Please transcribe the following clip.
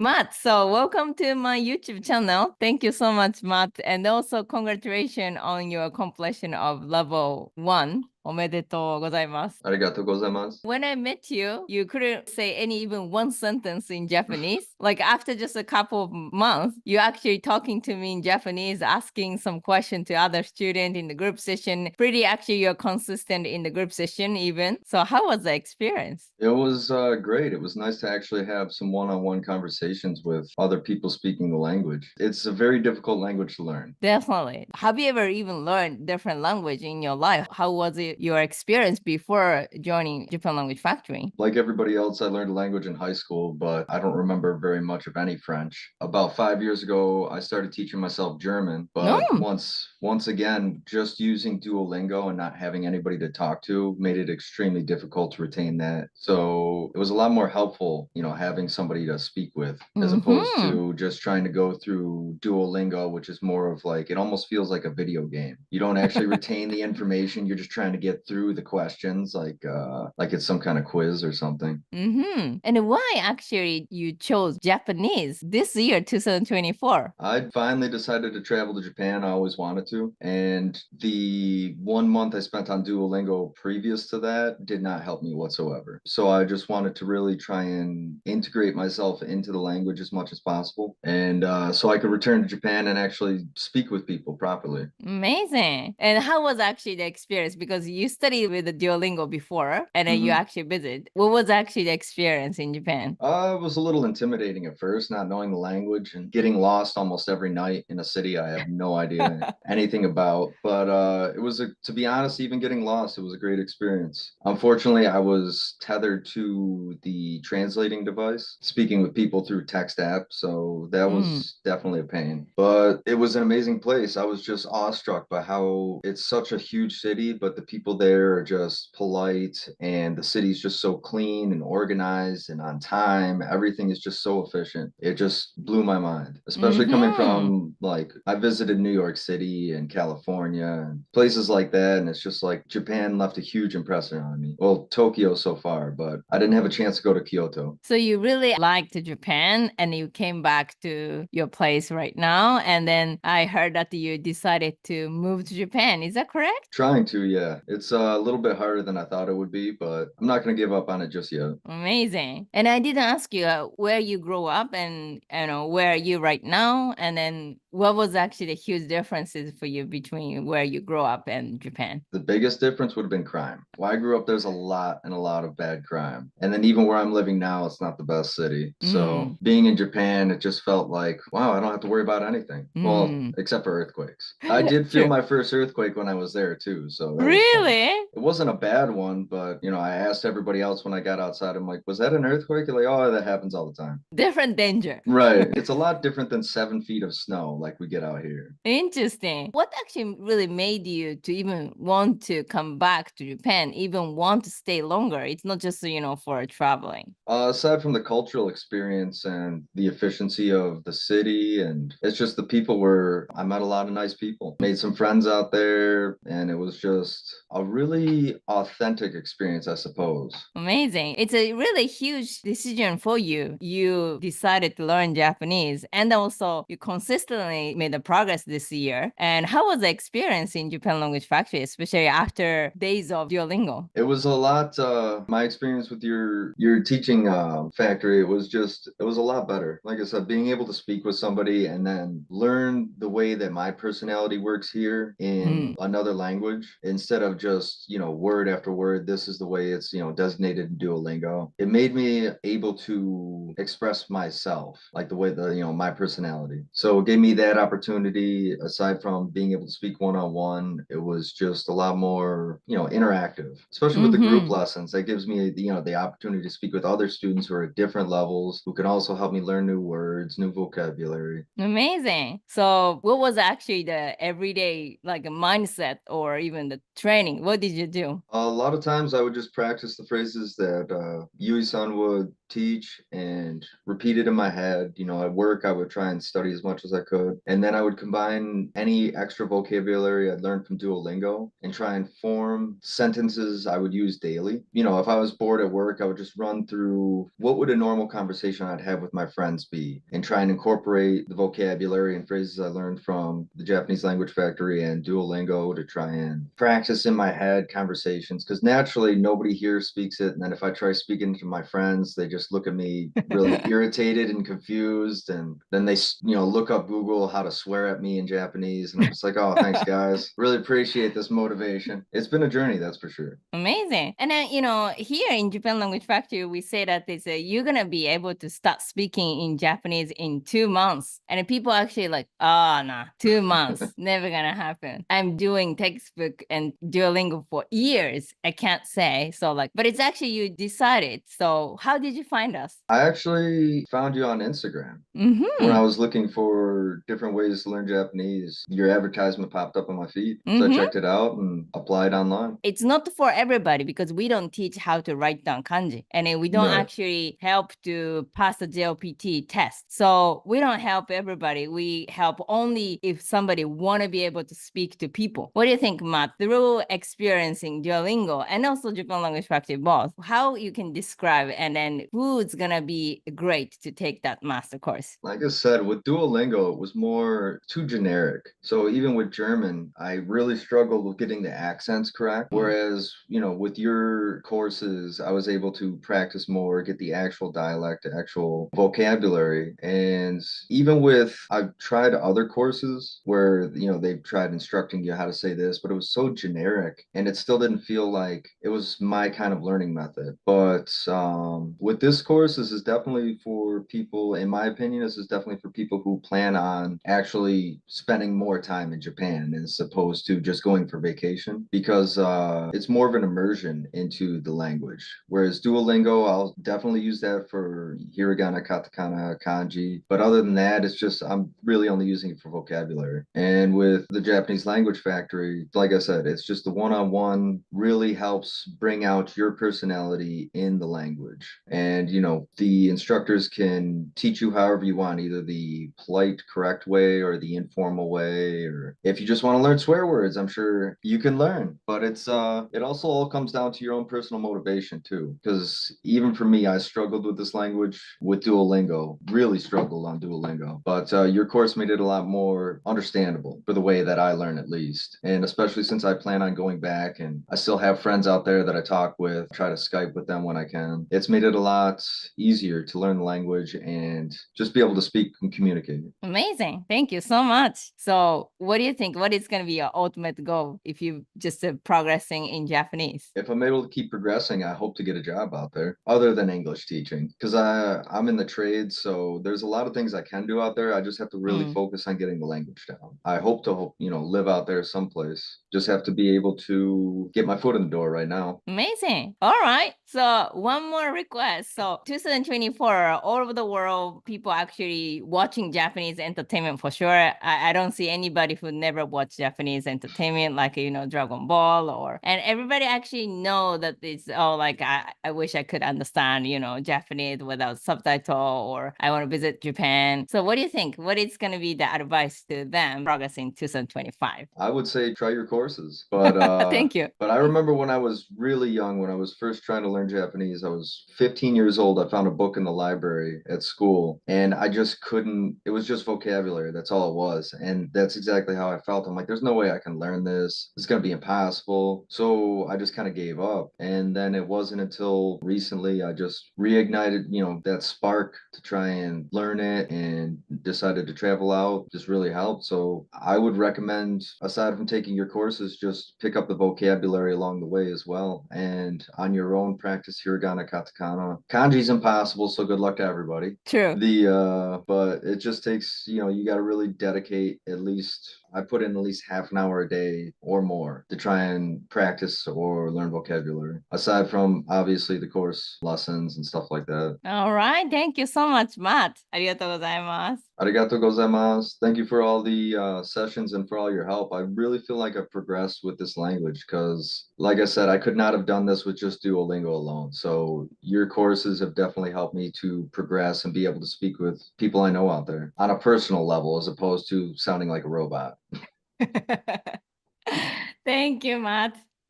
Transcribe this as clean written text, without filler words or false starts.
Matt, so welcome to my YouTube channel. Thank you so much, Matt. And also congratulations on your completion of level 1. おめでとうございます。ありがとうございます。When I met you, you couldn't say even one sentence in Japanese. Like after just a couple of months, you actually talking to me in Japanese, asking some question to other student in the group session. Pretty actually you're consistent in the group session even. So how was the experience? It was great. It was nice to actually have some one-on-one conversations with other people speaking the language. It's a very difficult language to learn. Definitely. Have you ever even learned different language in your life? How was it your experience before joining Japan Language Factory? Like everybody else, I learned a language in high school, but I don't remember very much of any French. About 5 years ago, I started teaching myself German, No. but once again, just using Duolingo and not having anybody to talk to made it extremely difficult to retain that. So it was a lot more helpful, having somebody to speak with as opposed to just trying to go through Duolingo, which is more of like, it almost feels like a video game. You don't actually retain the information. You're just trying to get through the questions like it's some kind of quiz or something. And why actually you chose Japanese this year, 2024? I finally decided to travel to Japan. I always wanted to. And the 1 month I spent on Duolingo previous to that did not help me whatsoever. So I just wanted to really try and integrate myself into the language as much as possible. And so I could return to Japan and actually speak with people properly. Amazing. And how was actually the experience? Because you studied with the Duolingo before and then you actually visit. What was actually the experience in Japan? It was a little intimidating at first, not knowing the language and getting lost almost every night in a city I have no idea anything about. But it was, to be honest, even getting lost, it was a great experience. Unfortunately, I was tethered to the translating device, speaking with people through text app. So that was definitely a pain. But it was an amazing place. I was just awestruck by how it's such a huge city, but the people there are just polite and the city's just so clean and organized and on time. Everything is just so efficient. It just blew my mind, especially coming from, like, I visited New York City and California and places like that. And it's just like Japan left a huge impression on me. Well, Tokyo so far, but I didn't have a chance to go to Kyoto. So you really liked Japan and you came back to your place right now. And then I heard that you decided to move to Japan. Is that correct? Trying to, yeah. It's a little bit harder than I thought it would be, but I'm not going to give up on it just yet. Amazing. And I didn't ask you where you grew up and where are you right now, and then what was actually the huge differences for you between where you grew up and Japan? The biggest difference would have been crime. Where I grew up, there's a lot of bad crime. And then even where I'm living now, it's not the best city. So being in Japan, it just felt like, wow, I don't have to worry about anything. Well, except for earthquakes. I did feel my first earthquake when I was there too. So that was fun. Really? It wasn't a bad one, but I asked everybody else when I got outside, I'm like, was that an earthquake? They're like, oh, that happens all the time. Different danger. Right. It's a lot different than 7 feet of snow like we get out here. Interesting. What actually really made you to even want to come back to Japan, even want to stay longer? It's not just, for traveling. Aside from the cultural experience and the efficiency of the city, and it's just the people I met a lot of nice people, made some friends out there, and it was just a really authentic experience, I suppose. Amazing. It's a really huge decision for you. You decided to learn Japanese and also you consistently made the progress this year. And how was the experience in Japan Language Factory, especially after days of Duolingo? It was a lot, my experience with your teaching factory, it was a lot better. Like I said, being able to speak with somebody and then learn the way that my personality works here in another language instead of just, word after word, this is the way it's, designated in Duolingo. It made me able to express myself, like the way my personality. So it gave me that opportunity. Aside from being able to speak one-on-one, it was just a lot more, interactive, especially with the group lessons. That gives me the opportunity to speak with other students who are at different levels, who can also help me learn new words, new vocabulary. Amazing. So what was actually the everyday like a mindset or even the training? What did you do? A lot of times I would just practice the phrases that Yui-san would teach and repeat it in my head. At work I would try and study as much as I could. it. And then I would combine any extra vocabulary I'd learned from Duolingo and try and form sentences I would use daily. You know, if I was bored at work, I would just run through what would a normal conversation I'd have with my friends be and try and incorporate the vocabulary and phrases I learned from the Japanese Language Factory and Duolingo to try and practice in my head conversations because naturally nobody here speaks it. And then if I try speaking to my friends, they just look at me really irritated and confused. And then they, look up Google how to swear at me in Japanese. And I'm just like, oh, thanks, guys. Really appreciate this motivation. It's been a journey, that's for sure. Amazing. And then, here in Japan Language Factory, we say that you're going to be able to start speaking in Japanese in 2 months. And people actually like, oh, nah, 2 months, never going to happen. I'm doing textbook and Duolingo for years. I can't say. So but it's actually you decided. So how did you find us? I actually found you on Instagram. When I was looking for different ways to learn Japanese, your advertisement popped up on my feed. So I checked it out and applied online. It's not for everybody because we don't teach how to write down kanji. And then we don't actually help to pass the JLPT test. So we don't help everybody. We help only if somebody want to be able to speak to people. What do you think, Matt? Through experiencing Duolingo and also Japan Language Factory both, how you can describe and then who's going to be great to take that master course? Like I said, with Duolingo, it was more too generic. So even with German, I really struggled with getting the accents correct. Whereas, with your courses, I was able to practice more, get the actual dialect, the actual vocabulary. And even with, I've tried other courses where, they've tried instructing you how to say this, but it was so generic and it still didn't feel like it was my kind of learning method. But with this course, this is definitely for people, in my opinion, this is definitely for people who plan on actually spending more time in Japan as opposed to just going for vacation because it's more of an immersion into the language. Whereas Duolingo, I'll definitely use that for hiragana, katakana, kanji. But other than that, it's just I'm really only using it for vocabulary. And with the Japanese Language Factory, like I said, it's just the one-on-one really helps bring out your personality in the language. And, the instructors can teach you however you want, either the polite, correct way or the informal way. Or if you just want to learn swear words, I'm sure you can learn. But it also all comes down to your own personal motivation too. Because even for me, I struggled with this language with Duolingo, really struggled on Duolingo. But your course made it a lot more understandable for the way that I learn, at least. And especially since I plan on going back and I still have friends out there that I talk with, try to Skype with them when I can. It's made it a lot easier to learn the language and just be able to speak and communicate. Amazing. Thank you so much. So what do you think? What is going to be your ultimate goal if you just progressing in Japanese? If I'm able to keep progressing, I hope to get a job out there other than English teaching because I'm in the trade. So there's a lot of things I can do out there. I just have to really focus on getting the language down. I hope to, live out there someplace. Just have to be able to get my foot in the door right now. Amazing. All right. So one more request. So 2024, all over the world, people actually watching Japanese entertainment for sure. I don't see anybody who never watched Japanese entertainment, like, Dragon Ball and everybody actually know that it's, I wish I could understand, Japanese without subtitle or I want to visit Japan. So what do you think? What is going to be the advice to them progressing 2025? I would say try your courses, but thank you. But I remember when I was really young, when I was first trying to learn Japanese, I was 15 years old. I found a book in the library at school, and I just couldn't. It was just vocabulary. That's all it was, and that's exactly how I felt. I'm like, there's no way I can learn this. It's gonna be impossible. So I just kind of gave up, and then it wasn't until recently I just reignited, that spark to try and learn it, and decided to travel out. Just really helped. So I would recommend, aside from taking your courses, just pick up the vocabulary along the way as well. And on your own, practice hiragana, katakana. Kanji's impossible, so good luck to everybody. True. But it just takes, you got to really dedicate at least I put in at least half an hour a day or more to try and practice or learn vocabulary, aside from obviously the course lessons and stuff like that. All right. Thank you so much, Matt. ありがとうございます。Arigato gozaimasu. Thank you for all the sessions and for all your help. I really feel like I've progressed with this language because, like I said, I could not have done this with just Duolingo alone. So your courses have definitely helped me to progress and be able to speak with people I know out there on a personal level as opposed to sounding like a robot. Thank you, Matt.